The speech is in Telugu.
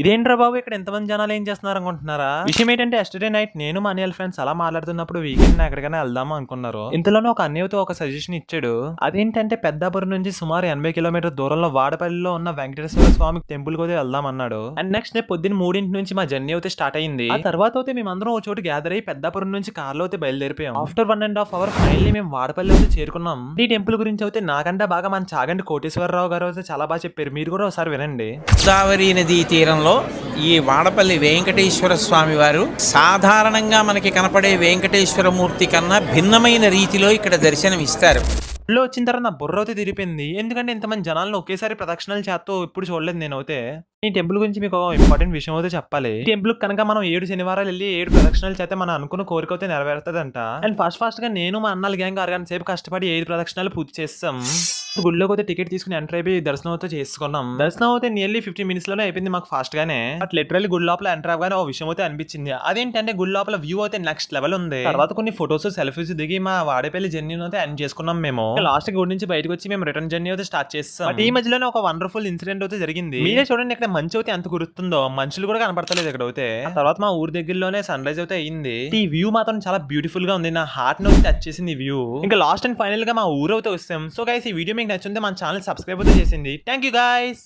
ఇదేంట్రా బాబు ఇక్కడ ఎంతమంది జనాలు ఏం చేస్తున్నారు అనుకుంటున్నారా? విషయం ఏంటంటే ఎస్టర్డే నైట్ నేను మా అనియల్ ఫ్రెండ్స్ అలా మాట్లాడుతున్నప్పుడు వీకెండ్ ఎక్కడికైనా వెళ్దాము అనుకున్నారు. ఇంతలోనే ఒక అన్నయ్యతో ఒక సజెషన్ ఇచ్చాడు. అదేంటంటే పెద్దాపురం నుంచి సుమారు 80 కిలోమీటర్ దూరంలో వాడపల్లిలో ఉన్న వెంకటేశ్వర స్వామి టెంపుల్ కి వెళ్దాం అన్నాడు. అండ్ నెక్స్ట్ డే పొద్దున్న 3 నుంచి మా జర్నీ అయితే స్టార్ట్ అయింది. ఆ తర్వాత అయితే మేమందరం ఒక చోటు గ్యాదర్ అయ్యి పెద్దాపురం నుంచి కార్లో అయితే బయలుదేరిపోయాం. ఆఫ్టర్ 1.5 అవర్ ఫైనల్లీ మేము వాడపల్లి అయితే చేరుకున్నాం. ఈ టెంపుల్ గురించి అయితే నాకంటే బాగా మన చాగంటి కోటేశ్వరరావు గారు అయితే చాలా బాగా చెప్పారు. మీరు కూడా ఒకసారి వినండి. గోదావరి నదీ తీరంలో ఈ వాడపల్లి వెంకటేశ్వర స్వామి వారు సాధారణంగా మనకి కనపడే వెంకటేశ్వర మూర్తి కన్నా భిన్నమైన రీతిలో ఇక్కడ దర్శనం ఇస్తారు. లో వచ్చిన తర్వాత నా బుర్ర అయితే తిరిగిపోయింది. ఎందుకంటే ఇంతమంది జనాలను ఒకేసారి ప్రదక్షిణలు చేస్తూ ఎప్పుడు చూడలేదు నేనైతే. ఈ టెంపుల్ గురించి మీకు ఒక ఇంపార్టెంట్ విషయం అయితే చెప్పాలి. ఈ టెంపుల్ కనుక మనం 7 శనివారాలు వెళ్ళి 7 ప్రదక్షిణాలు చేస్తే మనం అనుకున్న కోరిక అయితే నెరవేరుతుందంట. అండ్ ఫాస్ట్ గా నేను మా అన్నల గ్యాంగ్ 6 గంటల సేపు కష్టపడి 7 ప్రదక్షిణాలు పూర్తి చేస్తాం. గుడిలోకి అయితే టికెట్ తీసుకుని ఎంటర్ అయిపోయి దర్శనం అయితే చేసుకున్నాం. దర్శనం అయితే నియర్లీ 15 మినిట్స్ లోనే అయిపోయింది మాకు ఫాస్ట్ గానే. బట్ లిటరల్లీ గుడి లోపల ఎంటర్ అవ్వగానే ఓ విషయం అయితే అనిపించింది. అదేంటంటే గుడి లోపల వ్యూ అయితే నెక్స్ట్ లెవెల్ ఉంది. తర్వాత కొన్ని ఫొటోస్ సెల్ఫీస్ దిగి మా వాడపల్లి జర్నీ అయితే ఎండ్ చేసుకున్నాం మేము. లాస్ట్ గుడి నుంచి బయటకు వచ్చి మేము రిటర్న్ జర్నీ అయితే స్టార్ట్ చేస్తాం. బట్ ఈ మధ్యలోనే ఒక వండర్ఫుల్ ఇన్సిడెంట్ అయితే జరిగింది. మీరే చూడండి ఇక్కడ మంచి అయితే ఎంత గుర్తుందో, మనుషులు కూడా కనపడతలేదు ఇక్కడ అయితే. తర్వాత మా ఊరి దగ్గరలోనే సన్ రైజ్ అయితే అయింది. ఈ వ్యూ మాత్రం చాలా బ్యూటిఫుల్ గా ఉంది. నా హార్ట్ ని టచ్ చేసింది ఈ వ్యూ. ఇంకా లాస్ట్ అండ్ ఫైనల్ గా మా ఊరు అయితే వస్తాం. సో గైస్ ఈ వీడియో మీకు నచ్చింది మన ఛానల్ సబ్స్క్రైబ్ అయితే చేసింది. Thank you guys.